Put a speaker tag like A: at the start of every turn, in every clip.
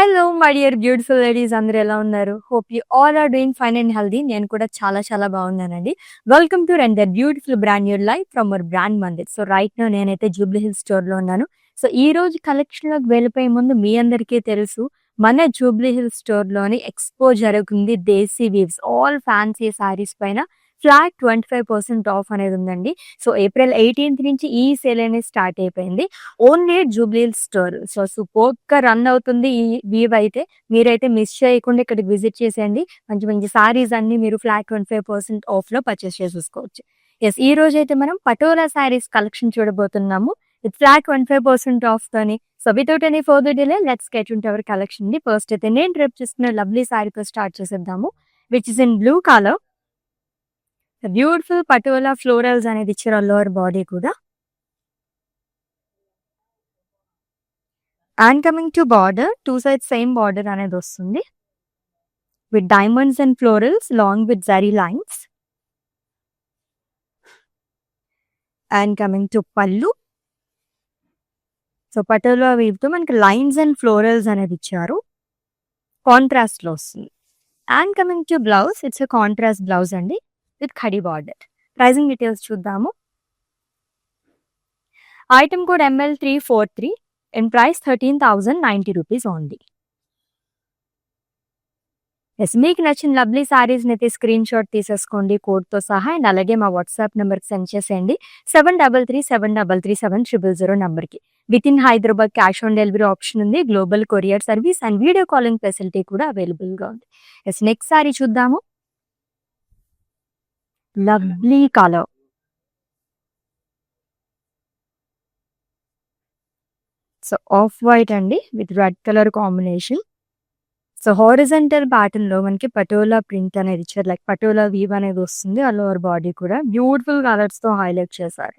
A: Hello my dear beautiful ladies అందరూ ఎలా ఉన్నారు? Hope you all are doing fine and healthy. నేను కూడా చాలా బాగున్నానండి. Welcome to render beautiful brand new life from our brand Mandir. So right now నేనైతే జూబ్లీ హిల్స్ స్టోర్‌లో ఉన్నాను. సో ఈ రోజు కలెక్షన్‌లోకి వెళ్ళిపోయే ముందు మీ అందరికీ తెలుసు మన జూబ్లీ హిల్స్ స్టోర్‌లోని ఎక్స్‌పో జరుగుతుంది. దేశీ వీవ్స్ ఆల్ ఫ్యాన్సీ శారీస్ పైన ఫ్లాట్ 25% ఆఫ్ అనేది ఉందండి. సో ఏప్రిల్ 18th నుంచి ఈ సేల్ అనేది స్టార్ట్ అయిపోయింది. Only Jubilee Hills store. So సూపర్బ్‌గా రన్ అవుతుంది ఈ వీవ్ అయితే. మీరైతే మిస్ చేయకుండా ఇక్కడికి విజిట్ చేసేయండి. మంచి సారీస్ అన్నీ మీరు ఫ్లాట్ 25% ఆఫ్‌లో పర్చేస్ చేసేసుకోవచ్చు. యెస్, ఈ రోజైతే మనం పటోలా సారీస్ కలెక్షన్ చూడబోతున్నాము. విత్ ఫ్లాట్ 25% ఆఫ్‌తోని. So without any further delay let's get into our కలెక్షన్‌ని. ఫస్ట్ అయితే నేను డ్రెప్ చేసుకున్న లవ్లీ సారీతో స్టార్ట్ చేసేద్దాము. Which is in blue colour. Beautiful patola florals అనేది ఇచ్చారు ఆల్ ఓవర్ బాడీ కూడా. And coming to border, two sides same border అనేది వస్తుంది. With diamonds and florals long with zari lines. And coming to pallu. So patola వీవ్‌తో మనకి lines and florals అనేది ఇచ్చారు. కాంట్రాస్ట్‌లో వస్తుంది. And coming to blouse, it's a contrast blouse అండి with khadi border. Pricing details చూద్దాము. Item code ML343 and price 13,090 rupees only. Yes, మీకు నచ్చిన lovely సారీస్‌ని అయితే స్క్రీన్ షాట్ తీసేసుకోండి కోడ్‌తో సహా. అండ్ అలాగే మా వాట్సాప్ నెంబర్‌కి సెండ్ చేసేయండి. 7337337000 నంబర్‌కి. With in Hyderabad cash on delivery option ఉంది. Global courier service and video calling facility కూడా అవైలబుల్‌గా ఉంది. ఎస్, నెక్స్ట్ సారీ చూద్దాము. Lovely colour. So off white అండి with red colour combination. So horizontal ప్యాటర్న్‌లో మనకి పటోలా ప్రింట్ అనేది ఇచ్చారు. లైక్ పటోలా వీవ్ అనేది వస్తుంది. ఆల్ ఓవర్ బాడీ కూడా బ్యూటిఫుల్ కలర్స్‌తో హైలైట్ చేశారు.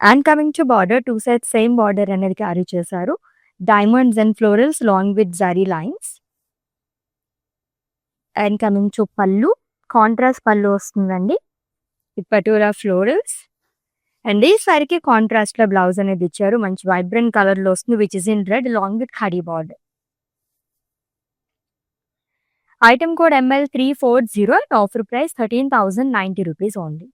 A: And coming to border, two sides same border అనేది క్యారీ చేశారు. Diamonds and florals long with zari lines. And coming to పల్లు, కాంట్రాస్ట్ పల్లు వస్తుందండి విత్ పటోలా ఫ్లోరల్స్. అండ్ ఈ సారీకి కాంట్రాస్ట్‌లో బ్లౌజ్ అనేది ఇచ్చారు. మంచి వైబ్రెంట్ కలర్‌లో వస్తుంది which is in red long with khadi border. Item code ML340 and offer price 13,090 rupees only.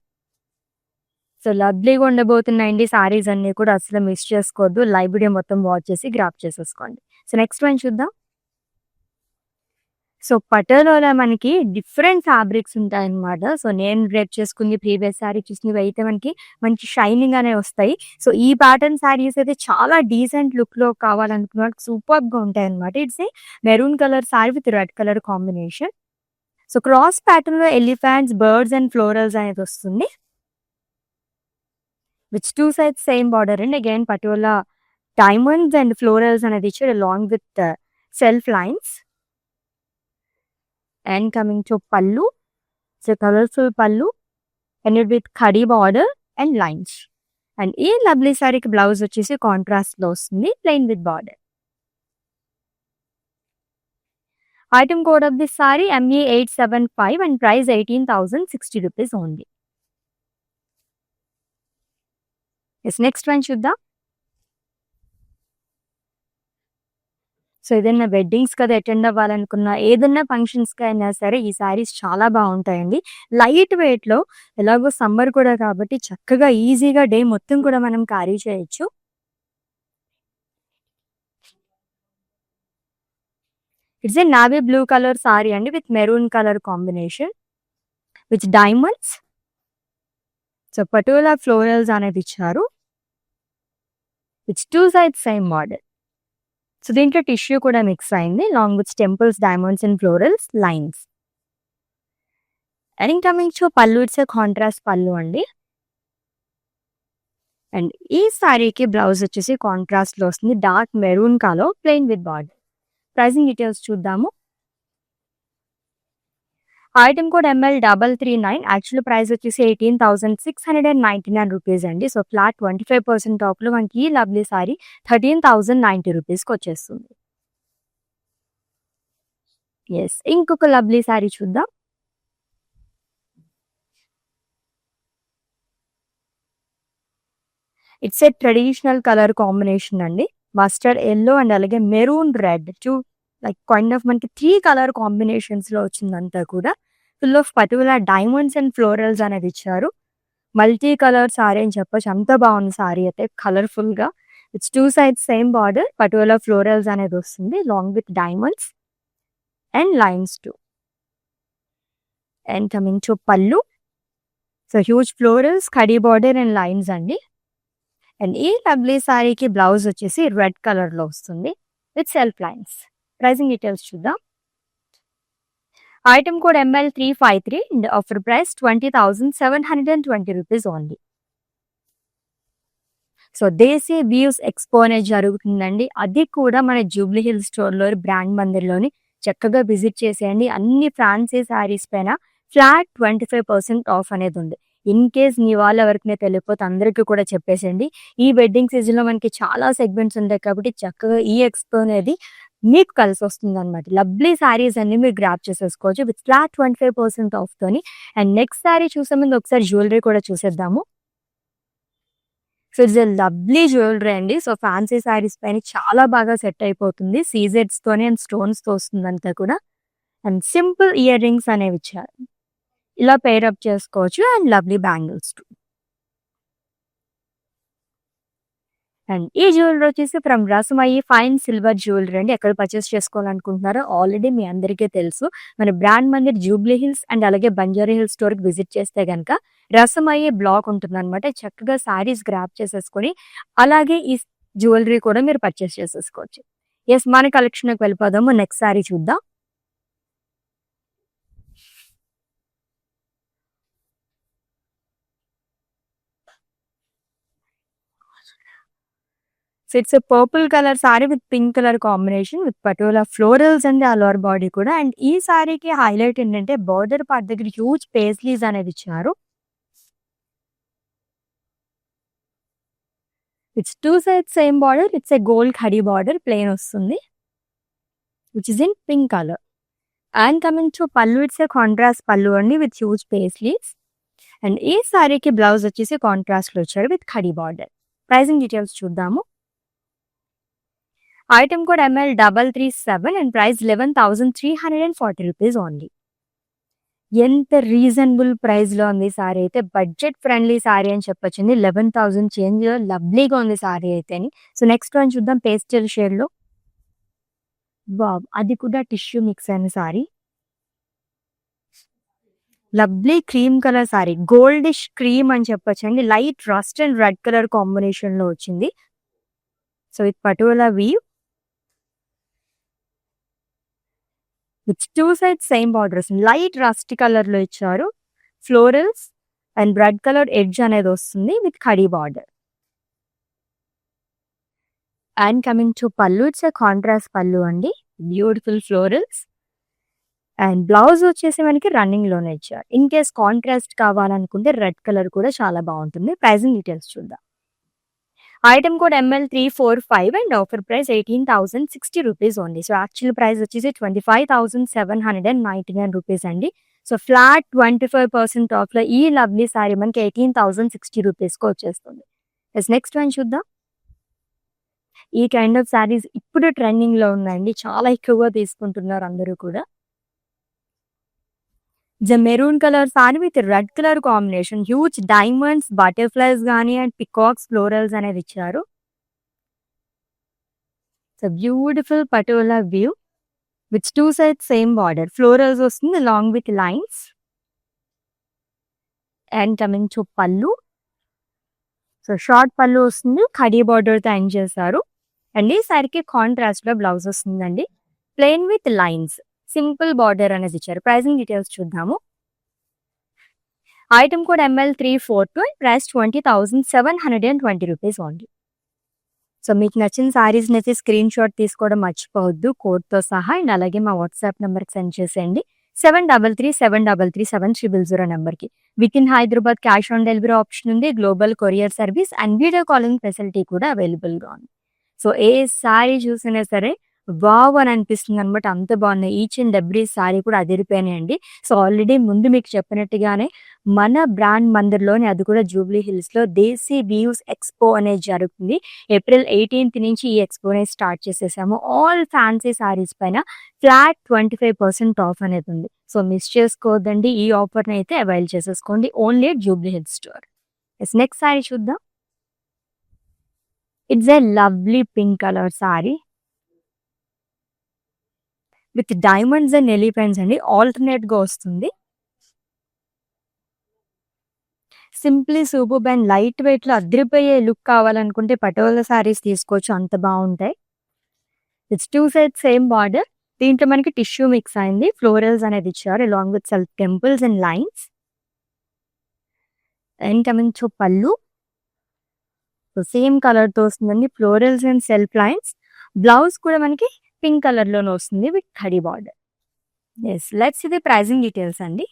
A: So లవ్లీగా ఉండబోతున్నాయండి సారీస్ అన్నీ కూడా, అసలు మిస్ చేసుకోవద్దు. లైవ్ వీడియో మొత్తం వాచ్ చేసి గ్రాప్ చేసేసుకోండి. సో నెక్స్ట్ వన్ చూద్దాం. సో పటోలాలో మనకి డిఫరెంట్ ఫ్యాబ్రిక్స్ ఉంటాయన్నమాట. సో నేను డ్రేప్ చేసుకుంది ప్రీవియస్ సారీ చూసినవి అయితే మనకి మంచి షైనింగ్ అనేవి వస్తాయి. సో ఈ ప్యాటర్న్ సారీస్ అయితే చాలా డీసెంట్ లుక్‌లో కావాలనుకున్న వాళ్ళకి సూపర్బ్‌గా ఉంటాయన్నమాట. It's a maroon colour sari with red colour combination. So cross ప్యాటర్న్‌లో ఎలిఫెంట్స్, బర్డ్స్ అండ్ ఫ్లోరల్స్ అనేది వస్తుంది. Which two sides same border and again patola diamonds and florals అనేది ఇచ్చారు along with self lines. And coming to pallu, so colourful పల్లు and with khadi border and lines. And ఈ lovely సారీకి blouse వచ్చేసి కాంట్రాస్ట్‌లో వస్తుంది plain with border. Item code of this sorry ME875 and price 18,060 rupees only. Yes, next one చూద్దాం. So ఏదైనా weddings కదా attend అవ్వాలనుకున్నా, ఏదన్నా ఫంక్షన్స్‌కి అయినా సరే ఈ సారీస్ చాలా బాగుంటాయండి. లైట్ వెయిట్‌లో, ఎలాగో సమ్మర్ కూడా కాబట్టి చక్కగా ఈజీగా డే మొత్తం కూడా మనం క్యారీ చేయొచ్చు. It's a navy blue colour sari అండి with maroon colour combination with diamonds. So patola florals అనేది ఇచ్చారు. It's two sides same border. So దీంట్లో టిష్యూ కూడా మిక్స్ అయింది long with temples, diamonds and florals lines. And coming to pallu, it's a contrast pallu అండి. And ఈ సారీకి blouse వచ్చేసి కాంట్రాస్ట్‌లో వస్తుంది dark maroon colour plain with border. Pricing details చూద్దాము. Item code ML339, actual price వచ్చేసి 18,699 రూపీస్ అండి. సో ఫ్లాట్ 25% ఆఫ్‌లో మనకి ఈ లవ్లీ సారీ 13,090 రూపీస్‌కి వచ్చేస్తుంది. ఎస్, ఇంకొక లవ్లీ సారీ చూద్దాం. It's a traditional colour combination అండి. మస్టర్డ్ యెల్లో అండ్ అలాగే maroon red, two like kind of మనకి 3 కలర్ కాంబినేషన్స్‌లో వచ్చిందంతా కూడా. Full of patola diamonds and florals అనేది ఇచ్చారు. మల్టీ కలర్ సారీ అని చెప్పొచ్చు. అంత బాగుంది సారీ అయితే కలర్‌ఫుల్‌గా. It's 2 sides same border. Patola florals అనేది వస్తుంది long with diamonds and lines too. And coming to pallu. So huge florals, khadi border and lines అండి. అండ్ ఈ లవ్లీ సారీకి బ్లౌజ్ వచ్చేసి రెడ్ కలర్‌లో వస్తుంది with self lines. Pricing details చూద్దాం. Item code ML353 and offer price 20,720 rupees only. So Desi weaves expo అనేది జరుగుతుందండి. అది కూడా మన జూబ్లీ హిల్స్ స్టోర్‌లో బ్రాండ్ మందిర్‌లోని చక్కగా విజిట్ చేసేయండి. అన్ని ఫ్యాన్సీ శారీస్ పైన ఫ్లాట్ 25% ఆఫ్ అనేది ఉంది. ఇన్ కేస్ మీ వాళ్ళు ఎవరికైనా తెలియకపోతే అందరికీ కూడా చెప్పేసేయండి. ఈ వెడ్డింగ్ సీజన్‌లో మనకి చాలా సెగ్మెంట్స్ ఉంటాయి కాబట్టి చక్కగా ఈ ఎక్స్పో అనేది మీకు కలిసొస్తుందనమాట. లవ్లీ శారీస్ అన్ని మీరు గ్రాబ్ చేసేసుకోవచ్చు విత్ ఫ్లాట్ 25% ఆఫ్‌తోని. అండ్ నెక్స్ట్ శారీ చూసే ముందు ఒకసారి జ్యువెలరీ కూడా చూసేద్దాము. So it's a lovely jewellery అండి. సో ఫ్యాన్సీ శారీస్ పైన చాలా బాగా సెట్ అయిపోతుంది. సీజెడ్స్‌తోని అండ్ స్టోన్స్‌తో వస్తుందంతా కూడా. అండ్ సింపుల్ ఇయర్ రింగ్స్ అనేవి ఇచ్చారు. ఇలా పెయిర్ అప్ చేసుకోవచ్చు and lovely bangles two. And ఈ జ్యువెలరీ వచ్చేసి from Rasamayi fine silver jewellery అండి. ఎక్కడ పర్చేస్ చేసుకోవాలనుకుంటున్నారో ఆల్రెడీ మీ అందరికీ తెలుసు. మన brand Mandir Jubilee hills and అలాగే బంజారా హిల్స్ స్టోర్‌కి విజిట్ చేస్తే గనక రసమయి బ్లాక్ ఉంటుందన్నమాట. చక్కగా శారీస్ గ్రాబ్ చేసేసుకొని అలాగే ఈ జ్యువెలరీ కూడా మీరు పర్చేస్ చేసేసుకోవచ్చు. యెస్, మన కలెక్షన్‌లోకి వెళ్ళిపోదాము. నెక్స్ట్ శారీ చూద్దాం. So it's a purple colour sari with pink colour combination with patola florals and all over body కూడా. అండ్ ఈ సారీకి హైలైట్ ఏంటంటే బార్డర్ పార్ట్ దగ్గర హ్యూజ్ పేస్లీస్ అనేది ఇచ్చారు. It's 2 sides same border. It's a gold khadi border plain వస్తుంది which is in pink colour. And coming to pallu, it's a contrast pallu అండి with huge paisleys. And ఈ సారీకి బ్లౌజ్ వచ్చేసి కాంట్రాస్ట్లో వచ్చారు with khadi border. Pricing details చూద్దాము. Item code ML337 and price 11,340 rupees only. ఎంత reasonable ప్రైస్‌లో ఉంది సారీ అయితే. బడ్జెట్ ఫ్రెండ్లీ సారీ అని చెప్పొచ్చండి. 11,000 చేంజ్‌లో లవ్లీగా ఉంది సారీ అయితేని. సో నెక్స్ట్ వన్ చూద్దాం పేస్టల్ షేడ్‌లో. వావ్! అది కూడా టిష్యూ మిక్స్ అయిన sari. Lovely cream colour sari. Goldish cream అని చెప్పొచ్చండి. Light rust and red colour కాంబినేషన్‌లో వచ్చింది. So with patola weave with 2 sides same borders. Light rust కలర్‌లో ఇచ్చారు. Florals and red colour edge అనేది వస్తుంది with khadi border. And coming to pallu, it's a contrast pallu అండి. Beautiful florals. And blouse వచ్చేసి మనకి రన్నింగ్‌లోనే ఇచ్చారు. ఇన్ కేస్ కాంట్రాస్ట్ కావాలనుకుంటే రెడ్ కలర్ కూడా చాలా బాగుంటుంది. ప్రైసింగ్ డీటెయిల్స్ చూద్దాం. Item code ML345 and offer price 18,060 rupees only. So actual price వచ్చేసి 25,799 రూపీస్ అండి. సో ఫ్లాట్ 25% ఆఫ్‌లో ఈ లవ్లీ సారీ మనకి 18,060 రూపీస్‌కి వచ్చేస్తుంది. యెస్, నెక్స్ట్ వన్ చూద్దాం. ఈ కైండ్ ఆఫ్ సారీస్ ఇప్పుడు ట్రెండింగ్‌లో ఉందండి. చాలా ఎక్కువగా తీసుకుంటున్నారు అందరూ కూడా. Maroon colour sari with red colour combination. Huge diamonds, butterflies గాని అండ్ పికాక్స్ ఫ్లోరల్స్ అనేది ఇచ్చారు. So beautiful patola weave with 2 sides same border. Florals వస్తుంది long with lines. And coming to pallu. So short pallu వస్తుంది. ఖడీ బార్డర్‌తో ఎండ్ చేశారు. అండ్ ఈ సారీకి కాంట్రాస్ట్‌లో బ్లౌజ్ వస్తుందండి. Plain with lines. Simple border అనేది ఇచ్చారు. ప్రైసింగ్ డీటెయిల్స్ చూద్దాము. Item code ML342 and price 20,720 rupees only. So మీకు నచ్చిన సారీస్‌ని అయితే స్క్రీన్ షాట్ తీసుకోవడం మర్చిపోవద్దు కోడ్‌తో సహా. అండ్ అలాగే మా వాట్సాప్ నెంబర్‌కి సెండ్ చేసేయండి. 7337337300 నెంబర్‌కి. With in Hyderabad cash on delivery option ఉంది. Global courier service and video calling facility కూడా అవైలబుల్‌గా ఉంది. సో ఏ సారీ చూసినా సరే వావ్! అని అనిపిస్తుందనమాట. అంత బాగున్నాయి. ఈచ్ అండ్ ఎవ్రీ సారీ కూడా అదిరిపోయినాయండి. సో, ఆల్రెడీ ముందు మీకు చెప్పినట్టుగానే మన బ్రాండ్ మందిర్‌లోని అది కూడా జూబ్లీ హిల్స్‌లో దేశీ వీవ్స్ ఎక్స్‌పో అనేది జరుగుతుంది. ఏప్రిల్ 18 నుంచి ఈ ఎక్స్‌పోని స్టార్ట్ చేసేసాము. ఆల్ ఫ్యాన్సీ సారీస్ పైన ఫ్లాట్ 25% ఆఫ్ అనేది ఉంది. సో, మిస్ చేసుకోవద్దండి. ఈ ఆఫర్‌నైతే అవైల్ చేసేసుకోండి. Only at Jubilee Hills store. Yes. Next sari చూద్దాం. It's a lovely pink colour sari with diamonds and elephants అండి. ఆల్టర్‌నేట్‌గా వస్తుంది. సింప్లీ సూపర్బ్ అండ్ లైట్ వెయిట్‌లో అదిరిపోయే లుక్ కావాలనుకుంటే పటోలా సారీస్ తీసుకోవచ్చు. అంత బావుంటాయి. It's 2 sides same border. దీంట్లో మనకి టిష్యూ మిక్స్ అయింది. ఫ్లోరల్స్ అనేది ఇచ్చారు along with self temples and lines. And coming to pallu. So, same కలర్‌తో వస్తుందండి. Florals and self lines. Blouse కూడా మనకి పింక్ కలర్‌లోనే వస్తుంది with khadi border. Yes. Let's see the pricing details అండి.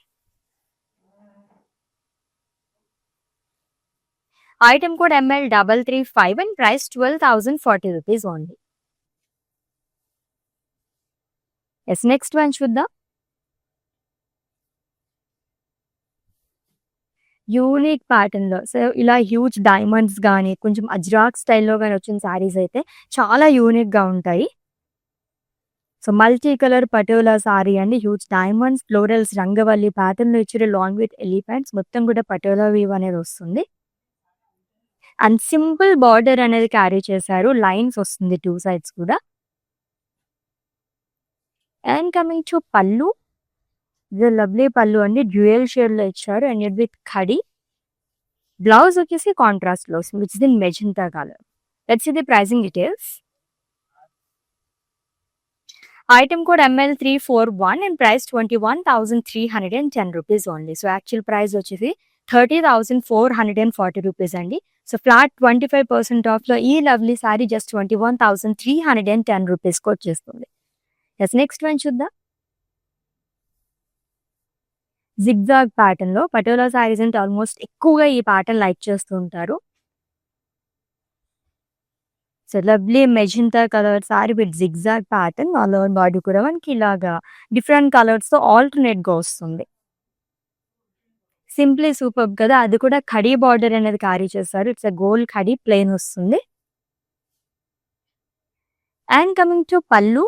A: Item code ML335 and price 12,040 rupees only. Yes, next one చూద్దాం. Unique ప్యాటర్న్‌లో. So, ఇలా హ్యూజ్ డైమండ్స్ గాని, కొంచెం అజ్రాక్ స్టైల్‌లో గాని వచ్చిన సారీస్ అయితే చాలా యూనిక్‌గా ఉంటాయి. So, multi colour patola sari అండి. హ్యూజ్ డైమండ్స్, ఫ్లోరల్స్, రంగవల్లి ప్యాటర్న్‌లో ఇచ్చారు లాంగ్ విత్ ఎలిఫెంట్స్. మొత్తం కూడా పటోలా వీవ్ అనేది వస్తుంది. అండ్ సింపుల్ బార్డర్ అనేది క్యారీ చేశారు. లైన్స్ వస్తుంది 2 సైడ్స్ కూడా. అండ్ కమింగ్ టు పల్లు. ఇది లవ్లీ పల్లు అండి. డ్యూయల్ షేడ్‌లో ఇచ్చారు and it with khadi. Blouse వచ్చేసి కాంట్రాస్ట్‌లో వస్తుంది. Which is in magenta colour. Let's see the pricing details. Item code ML341 and price 21,310 rupees only. So, actual price వచ్చేసి 30,440 రూపీస్ అండి. సో, ఫ్లాట్ 25% ఆఫ్‌లో ఈ లవ్లీ సారీ జస్ట్ 21,310 రూపీస్‌కి వచ్చేస్తుంది. యెస్. నెక్స్ట్ వన్ చూద్దాం. జిగ్‌జాగ్ ప్యాటర్న్‌లో పటోలా సారీస్ అంటే ఆల్మోస్ట్ ఎక్కువగా ఈ ప్యాటర్న్ లైక్ చేస్తూ ఉంటారు. So, lovely magenta colour sari with zigzag pattern. All over body కూడా మనకి ఇలాగా డిఫరెంట్ కలర్స్‌తో ఆల్టర్‌నేట్‌గా వస్తుంది. సింప్లీ సూపర్బ్ కదా! అది కూడా ఖడీ బార్డర్ అనేది క్యారీ చేశారు. It's a gold khadi plain వస్తుంది. And coming to pallu.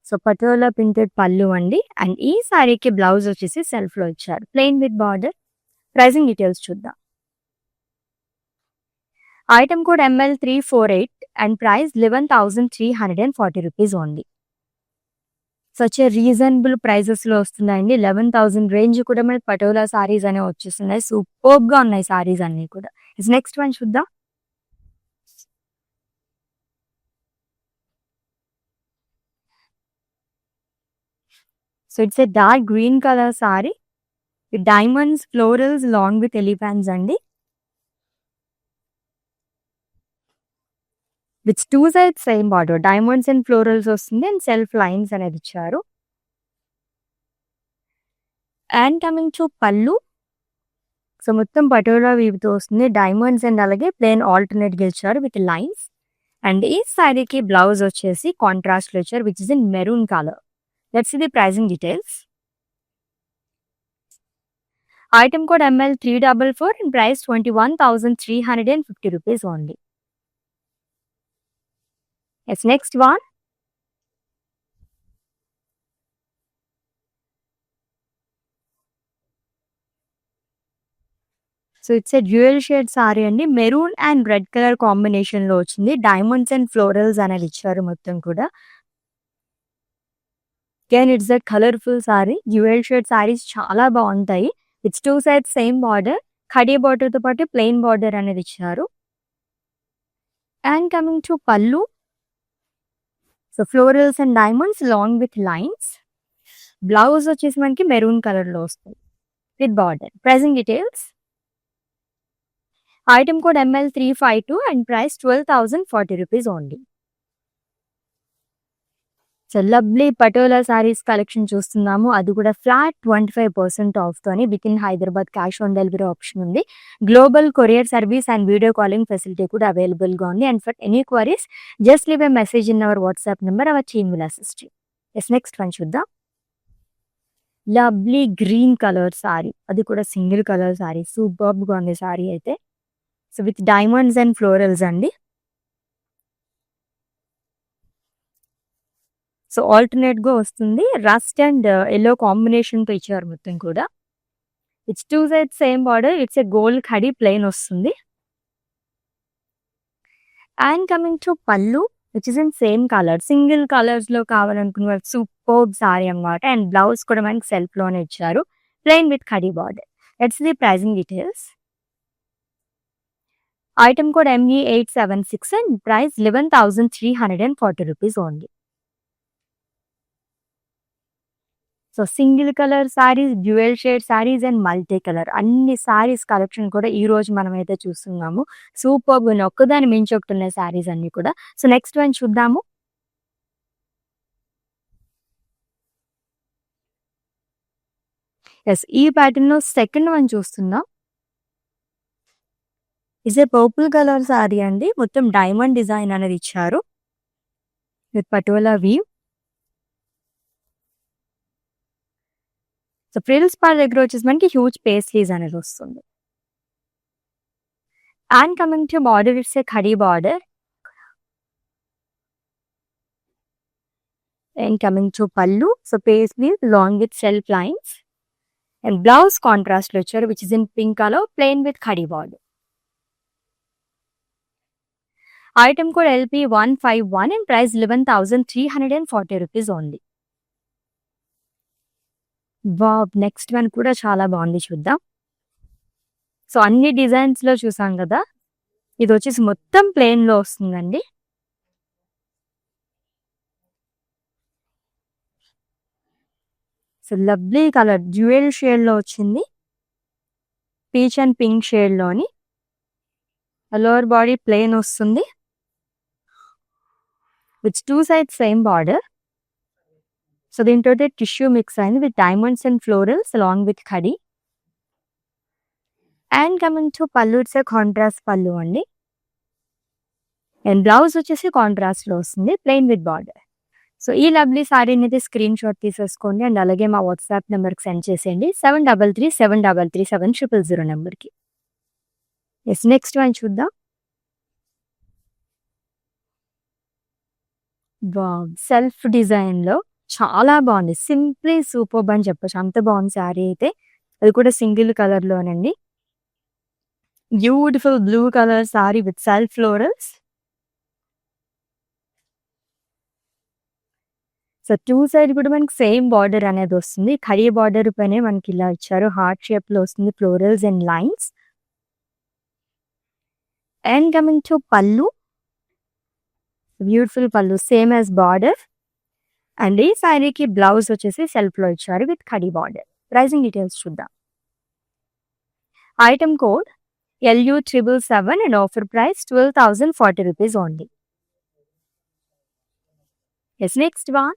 A: So, patola printed pallu అండి. అండ్ ఈ సారీకి బ్లౌజ్ వచ్చేసి సెల్ఫ్‌లో ఇచ్చారు. Plain with border. Pricing details చూద్దాం. Item code ML348 and price 11,340 rupees only. Such a reasonable ప్రైజెస్‌లో వస్తున్నాయండి. 11,000 రేంజ్ కూడా మనకి పటోలా సారీస్ అనేవి వచ్చేస్తున్నాయి. సూపర్బ్‌గా ఉన్నాయి సారీస్ అన్నీ కూడా. నెక్స్ట్ వన్ చూద్దాం. So, it's a dark green colour sari with diamonds, florals long with elephants అండి. With 2 sides same border. Diamonds and florals వస్తుంది అండ్ సెల్ఫ్ లైన్స్ అనేది ఇచ్చారు. And coming to pallu. So, మొత్తం పటోలా వీవ్‌తో వస్తుంది. డైమండ్స్ అండ్ అలాగే ప్లెయిన్ ఆల్టర్‌నేట్‌గా ఇచ్చారు విత్ లైన్స్. అండ్ ఈ సారీకి బ్లౌజ్ వచ్చేసి కాంట్రాస్ట్‌లో ఇచ్చారు which is in maroon colour. Let's see the pricing details. Item code ML344 and price 21,350 rupees only. Yes. Next one. So, it's a dual shade sari అండి. Maroon and red colour కాంబినేషన్‌లో వచ్చింది. Diamonds and florals అనేది ఇచ్చారు మొత్తం కూడా. Again it's a colourful sari. Dual shade saris చాలా బావుంటాయి. It's 2 sides same border. Khadi బార్డర్‌తో పాటు ప్లెయిన్ బార్డర్ అనేది ఇచ్చారు. And coming to pallu. So, florals and diamonds long with lines. Blouse వచ్చేసి మనకి మెరూన్ కలర్‌లో వస్తుంది with border. Pricing details. Item code ML352 and price 12,040 rupees only. So lovely patola saris collection చూస్తున్నాము. అది కూడా ఫ్లాట్ 25% ఆఫ్‌తోని with in Hyderabad cash on delivery option ఉంది. Global courier service and video calling facility కూడా అవైలబుల్‌గా ఉంది. And for any queries just leave a message in our WhatsApp number. Our team will assist you. Yes, next one చూద్దాం. Lovely green colour sari. అది కూడా single colour sari. సూపర్బ్‌గా ఉంది సారీ అయితే. So with diamonds and florals అండి. సో ఆల్టర్‌నేట్‌గా వస్తుంది. Rust and yellow కాంబినేషన్‌తో ఇచ్చారు మొత్తం కూడా. It's 2 sides same border. It's a gold khadi plain వస్తుంది. And coming to pallu which is in same colour. Single కలర్స్‌లో కావాలనుకున్న వాళ్ళకి సూపర్బ్ సారీ అన్నమాట. అండ్ బ్లౌజ్ కూడా మనకి సెల్ఫ్‌లోనే ఇచ్చారు. Plain with khadi border. Let's see the pricing details. Item code ME876 and price 11,340 rupees only. So single colour saris, dual shade saris and multi colour అన్ని saris collection కూడా ఈ రోజు మనమైతే చూస్తున్నాము. సూపర్బ్ ఉన్నాయి. ఒక్కదాని మించి ఒకటి ఉన్నాయి సారీస్ అన్ని కూడా. సో నెక్స్ట్ వన్ చూద్దాము. యెస్, ఈ ప్యాటర్న్‌లో సెకండ్ వన్ చూస్తున్నాం. Is a purple colour sari అండి. మొత్తం డైమండ్ డిజైన్ అనేది ఇచ్చారు. With patola weave. So frills part దగ్గర వచ్చేసి మనకి హ్యూజ్ పేస్లీస్ అనేది వస్తుంది. And coming to border, it's a khadi border. And coming to pallu. So paisleys long with self lines. And blouse కాంట్రాస్ట్‌లో ఇచ్చారు which is in pink colour plain with khadi border. Item code LP151 and price 11,340 rupees only. Wow! Next one కూడా చాలా బాగుంది, చూద్దాం. So అన్ని డిజైన్స్‌లో చూసాం కదా. ఇది వచ్చేసి మొత్తం ప్లెయిన్‌లో వస్తుందండి. సో లవ్లీ కలర్ డ్యూయల్ షేడ్‌లో వచ్చింది. పీచ్ అండ్ పింక్ షేడ్‌లోని. లోవర్ బాడీ ప్లెయిన్ వస్తుంది. With 2 sides same border. So దీంతోటి టిష్యూ మిక్స్ అయింది with diamonds and florals along with khadi. And coming to pallu, it's a contrast pallu అండి. అండ్ బ్లౌజ్ వచ్చేసి కాంట్రాస్ట్‌లో వస్తుంది ప్లెయిన్ విత్ బార్డర్. సో ఈ lovely సారీని అయితే స్క్రీన్ షాట్ తీసేసుకోండి అండ్ అలాగే మా వాట్సాప్ నెంబర్కి సెండ్ చేసేయండి. 7337337000 నెంబర్కి. ఎస్, నెక్స్ట్ వన్ చూద్దాం. వావ్! సెల్ఫ్ డిజైన్‌లో చాలా బాగుంది. సింప్లీ సూపర్బ్ అని చెప్పొచ్చు. అంత బాగుంది సారీ అయితే. అది కూడా సింగిల్ కలర్‌లోనండి. Beautiful blue colour sari with self florals. So 2 side కూడా మనకి సేమ్ బార్డర్ అనేది వస్తుంది. ఖడీ బార్డర్ పైనే మనకి ఇలా ఇచ్చారు. హార్ట్ షేప్‌లో వస్తుంది florals and lines. And coming to pallu. Beautiful pallu same as border. And ఈ సారీకి బ్లౌజ్ వచ్చేసి సెల్ఫ్‌లో ఇచ్చారు with khadi border. Pricing details చూద్దాం. Item code LU777 and offer price 12,040 rupees only. Yes, next one.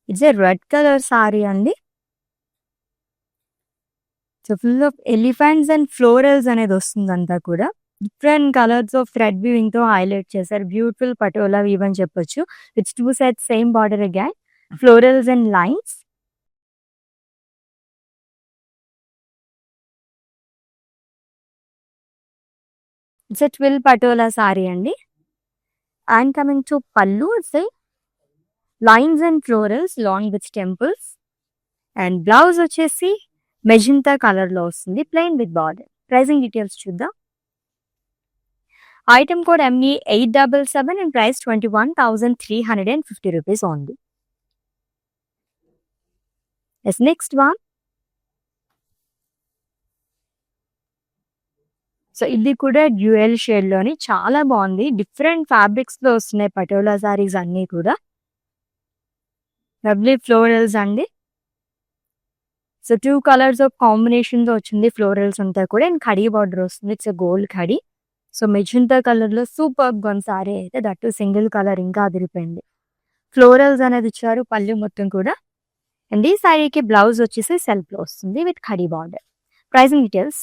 A: It's a red colour sari అండి. So full of elephants and florals అనేది వస్తుంది అంతా కూడా. డిఫరెంట్ కలర్స్ ఆఫ్ థ్రెడ్ వీవింగ్‌తో హైలైట్ చేశారు. బ్యూటిఫుల్ పటోలా వీవ్ అని చెప్పొచ్చు. It's 2 sides same border again. Florals and lines. It's a twill patola sari అండి. And coming to pallu, it's a lines and florals long with temples. And blouse వచ్చేసి magenta కలర్‌లో వస్తుంది plain with border. Pricing details చూద్దాం. Item code ME877 and price 21,350 rupees only. Yes, next one. So ఇది కూడా dual షేడ్‌లోని చాలా బాగుంది. Different ఫ్యాబ్రిక్స్‌లో వస్తున్నాయి పటోలా సారీస్ అన్నీ కూడా. లవ్లీ ఫ్లోరల్స్ అండి. సో 2 కలర్స్ ఆఫ్ కాంబినేషన్‌తో వచ్చింది ఫ్లోరల్స్ అంతా కూడా. అండ్ కడీ బార్డర్ వస్తుంది. It's a gold khadi. So magenta కలర్‌లో సూపర్బ్‌గా ఉంది సారీ అయితే. దట్ టూ సింగిల్ కలర్ ఇంకా అదిరిపోయింది. ఫ్లోరల్స్ అనేది ఇచ్చారు పళ్ళు మొత్తం కూడా. అండ్ ఈ సారీకి బ్లౌజ్ వచ్చేసి సెల్ఫ్‌లో వస్తుంది with khadi border. Pricing details.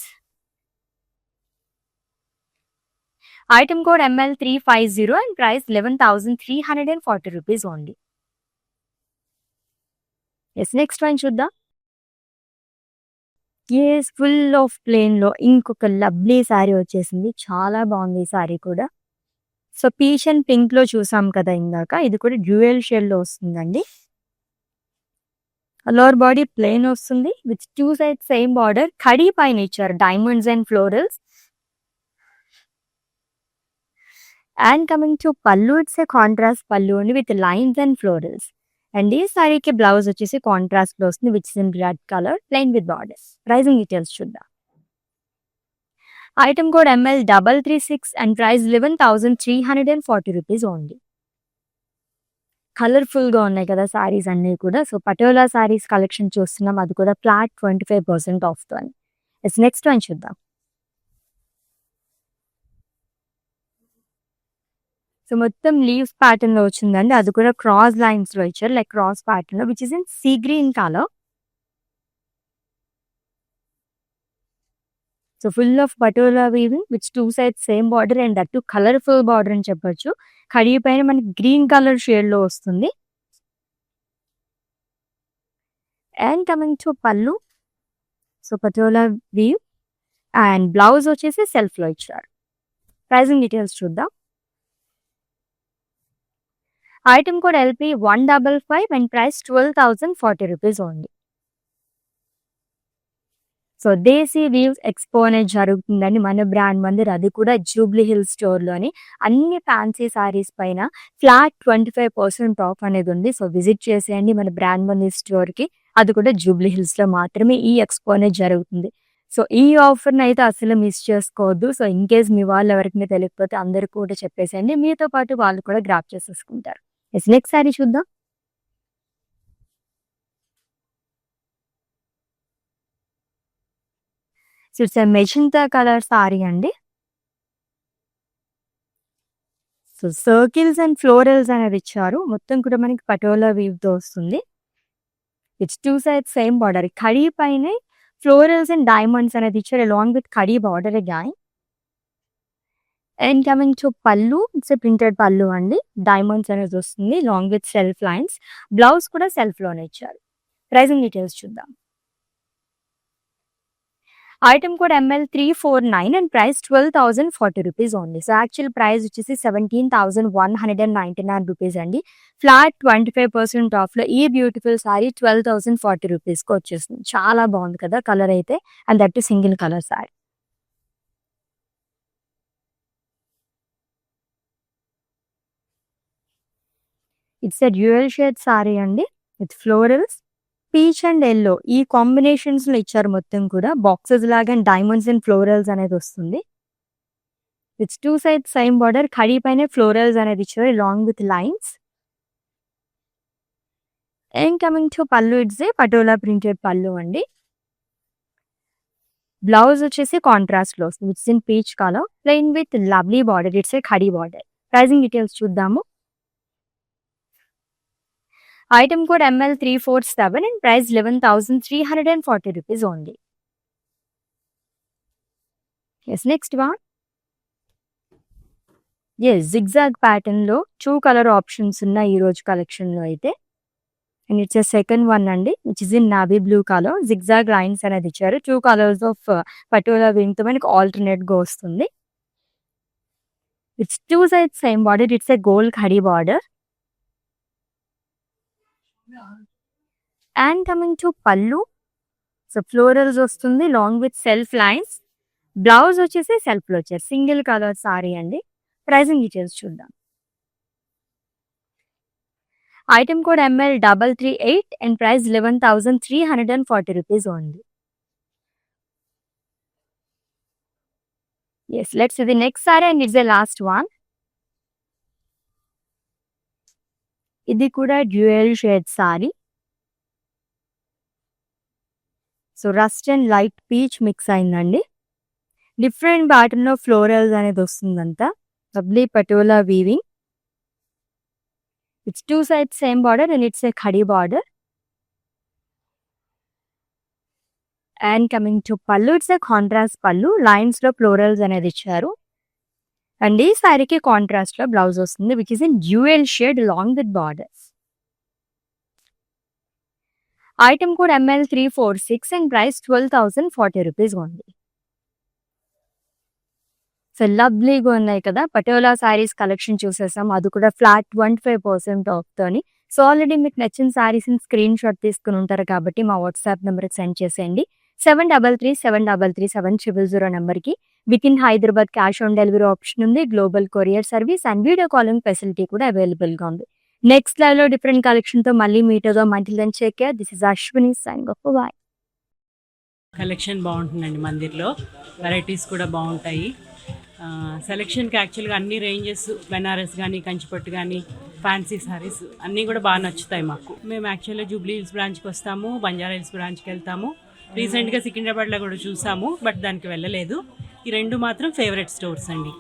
A: Item code ML350 and price 11,340 rupees only. Yes, next one చూద్దాం. యెస్, ఫుల్ ఆఫ్ ప్లెయిన్‌లో ఇంకొక లవ్లీ సారీ వచ్చేసింది. చాలా బాగుంది ఈ సారీ కూడా. సో పీచ్ అండ్ పింక్‌లో చూసాం కదా ఇందాక. ఇది కూడా డ్యూయల్ షేడ్‌లో వస్తుందండి. లోవర్ బాడీ ప్లెయిన్ వస్తుంది with 2 sides same border. Khadi పైన ఇచ్చారు diamonds and florals. And coming to pallu, it's a contrast pallu అండి with lines and florals. And ఈ సారీకి బ్లౌజ్ వచ్చేసి కాంట్రాస్ట్ లో వస్తుంది which is in red colour plain with borders. Pricing details చూద్దాం. Item code ML336 and price 11,340 rupees only. Colourful గా ఉన్నాయి కదా సారీస్ అన్ని కూడా. సో పటోలా సారీస్ కలెక్షన్ చూస్తున్నాం, అది కూడా ఫ్లాట్ 25% ఆఫ్ తో. ఇట్స్ నెక్స్ట్ వన్ చూద్దాం. సో మొత్తం లీవ్స్ ప్యాటర్న్ లో వచ్చిందండి. అది కూడా క్రాస్ లైన్స్ లో ఇచ్చారు, లైక్ క్రాస్ ప్యాటర్న్ లో which is in sea green colour. So full of patola weaving which 2 sides same border and that to colourful border అని చెప్పొచ్చు. కడిగి పైన మనకి గ్రీన్ కలర్ షేడ్ లో వస్తుంది. And coming to pallu, so patola weave and blouse వచ్చేసి self లో ఇచ్చారు. ప్రైసింగ్ డీటెయిల్స్ చూద్దాం. Item code LP155 and price 12,040 rupees only. So Desi weaves expo అనేది జరుగుతుందండి మన బ్రాండ్ మందిర్, అది కూడా జూబ్లీ హిల్స్ స్టోర్‌లోని. అన్ని ఫ్యాన్సీ సారీస్ పైన ఫ్లాట్ 25% ఆఫ్ అనేది ఉంది. సో విజిట్ చేసేయండి మన బ్రాండ్ మందిర్ స్టోర్‌కి. అది కూడా జూబ్లీ హిల్స్‌లో మాత్రమే ఈ ఎక్స్పో అనేది జరుగుతుంది. సో ఈ ఆఫర్‌ని అయితే అసలు మిస్ చేసుకోవద్దు. సో ఇన్ కేస్ మీ వాళ్ళు ఎవరికైనా తెలియకపోతే అందరికి కూడా చెప్పేసేయండి. మీతో పాటు వాళ్ళు కూడా గ్రాబ్ చేసేసుకుంటారు. యెస్, నెక్స్ట్ సారీ చూద్దాం. So it's a magenta colour sari అండి. సో సర్కిల్స్ అండ్ ఫ్లోరల్స్ అనేది ఇచ్చారు. మొత్తం కూడా మనకి పటోలా వీవ్‌తో వస్తుంది. It's 2 sides same border. Khadi పైనే ఫ్లోరల్స్ అండ్ డైమండ్స్ అనేది ఇచ్చారు along with khadi border again. And coming to pallu, it's a printed pallu అండి. డైమండ్స్ అనేది వస్తుంది along with self lines. Blouse కూడా సెల్ఫ్ లోనే ఇచ్చారు. ప్రైసింగ్ డీటెయిల్స్ చూద్దాం. Item code ML349 and price 12,040 rupees only. So actual price వచ్చేసి 17,199 రూపీస్ అండి. ఫ్లాట్ 25% ఆఫ్‌లో ఈ బ్యూటిఫుల్ సారీ 12,040 రూపీస్‌కి వచ్చేస్తుంది. చాలా బాగుంది కదా కలర్ అయితే. And that too single colour sari. It's a dual shade sari అండి with florals. Peach and yellow ఈ కాంబినేషన్స్‌లో ఇచ్చారు మొత్తం కూడా. బాక్సెస్ లాగా అండ్ డైమండ్స్ అండ్ ఫ్లోరల్స్ అనేది వస్తుంది. It's 2 sides same border. Khadi పైన ఫ్లోరల్స్ అనేది ఇచ్చారు along with lines. And coming to pallu, it's a patola printed pallu అండి. బ్లౌజ్ వచ్చేసి కాంట్రాస్ట్ లో వస్తుంది. It's in peach colour plain with lovely border. It's a khadi border. Pricing details చూద్దాము. Item code ML347 and price 11,340 rupees only. Yes, next one. Yes, zigzag pattern లో 2 colour options ఉన్నాయి ఈ రోజు collection లో అయితే. And it's a second one అండి which is in navy blue colour. Zigzag lines అనేది ఇచ్చారు. 2 కలర్స్ ఆఫ్ పటోలా వీవింగ్ తో మనకి ఆల్టర్నేట్ గా వస్తుంది. It's 2 sides same border. It's a gold khadi border. And coming to pallu, so florals వస్తుంది long with self lines. Blouse వచ్చేసి self లో వచ్చారు. సింగిల్ కలర్ సారీ అండి. ప్రైసింగ్ డీటెయిల్స్ చూద్దాం. Item code ML338 and price 11,340 rupees only. Yes, let's see the next saree and it's the last one. ఇది కూడా dual shade sari. So rust and light peach mix అయిందండి. Different ప్యాటర్న్‌లో florals అనేది వస్తుందంతా. Lovely patola weaving. It's 2 sides same border and it's a khadi border. And coming to pallu, it's a contrast pallu. లైన్స్‌లో florals అనేది ఇచ్చారు. And ఈ సారీకి కాంట్రాస్ట్‌లో బ్లౌజ్ వస్తుంది which is in dual shade along with borders. Item code ML346 and price 12,040 rupees ఉంది. So లవ్లీగా ఉన్నాయి కదా. పటోలా సారీస్ కలెక్షన్ చూసేసాం, అది కూడా ఫ్లాట్ 25% ఆఫ్తోని. సో ఆల్రెడీ మీకు నచ్చిన సారీస్ని స్క్రీన్ షాట్ తీసుకుని ఉంటారు కాబట్టి మా వాట్సాప్ నెంబర్కి సెండ్ చేసేయండి. 7337337000 నెంబర్కి. With in Hyderabad cash on delivery option ఉంది, global courier service and video calling facility కూడా అవైలబుల్గా ఉంది. నెక్స్ట్ లైవ్లో డిఫరెంట్ కలెక్షన్తో మళ్ళీ మీట్ అవుదాం. Until then take care. This is Ashwini signing off. Bye.
B: Collection బాగుంటుందండి మందిర్లో, వెరైటీస్ కూడా బాగుంటాయి. సెలెక్షన్కి యాక్చువల్గా అన్ని రేంజెస్, బెనారస్ కానీ, కంచిపట్టు కానీ, ఫ్యాన్సీ సారీస్ అన్నీ కూడా బాగా నచ్చుతాయి మాకు. మేము యాక్చువల్గా జూబ్లీ హిల్స్ బ్రాంచ్కి వస్తాము, బంజారా హిల్స్ బ్రాంచ్కి వెళ్తాము. రీసెంట్గా సికింద్రాబాద్లో కూడా చూసాము, బట్ దానికి వెళ్ళలేదు. ఈ రెండు మాత్రం ఫేవరెట్ స్టోర్స్ అండి.